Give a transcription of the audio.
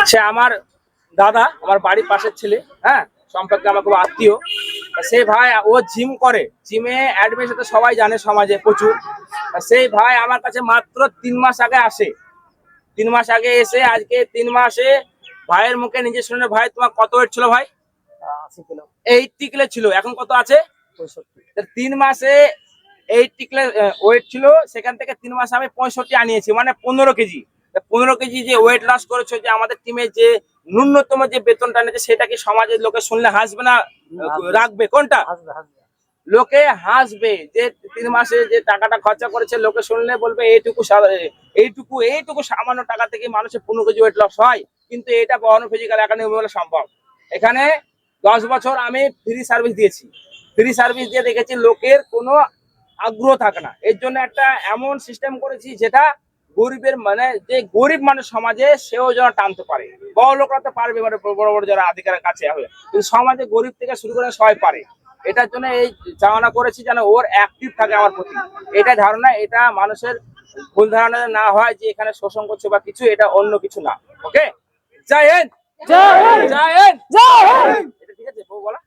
সে আমার দাদা, আমার বাড়ির পাশের ছেলে, হ্যাঁ, সম্পর্কে আমার খুব আত্মীয়। সেই ভাই ও জিম করে, জিমে অ্যাডমিশন তো সবাই জানে সমাজে প্রচুর। সেই ভাই আমার কাছে মাত্র 3 মাস আগে আসে। 3 মাস আগে এসে আজকে 3 মাসে ভাইয়ের মুখে নিজে শুনে, ভাই তোমার কত ওয়েট ছিল ভাই? 80 কিলো। 80 কিলো ছিল, এখন কত আছে? 65। 3 মাসে 80 কিলো ওয়েট ছিল, সেখান থেকে 3 মাসে আমি 65 আনিয়েছি, মানে 15 কেজি। 15 কেজি যে ওয়েট লস করেছে, যে আমাদের টিমে যে ন্যূনতম যে বেতনটা নিচ্ছে, সেটা কি সমাজের লোকে শুনলে হাসবে না রাখবে? কোনটা? হাসবে হাসবে। লোকে হাসবে যে 3 মাসে যে টাকাটা খরচা করেছে, লোকে শুনলে বলবে এইটুকু সামান্য টাকা থেকে মানুষের 15 কেজি ওয়েট লস হয়। কিন্তু এটা বহন ফিজিক্যাল একাডেমি বলে সম্ভব। এখানে 10 বছর আমি ফ্রি সার্ভিস দিয়েছি। ফ্রি সার্ভিস দিয়ে দেখেছি লোকের কোনো আগ্রহ থাকে না। এর জন্য একটা এমন সিস্টেম করেছি যেটা গরিবের, মানে যে গরিব মানুষ সমাজে, সেও যেন টানতে পারে। বড় লোকরা তো পারবে, মানে বড় বড় যারা আধিকারের কাছে হবে, কিন্তু সমাজে গরিব থেকে শুরু করে সবাই পারে। এটার জন্য এই চাওয়ানা করেছি যেন ওর অ্যাক্টিভ থাকে আমার প্রতি। এটা ধারণা, এটা মানুষের ভুল ধারণা না হয় যে এখানে শোষণ করছে বা কিছু, এটা অন্য কিছু না। ওকে, জয় হিন্দ, জয় হিন্দ, জয় হিন্দ, জয় হিন্দ। এটা ঠিক আছে বউ বলা।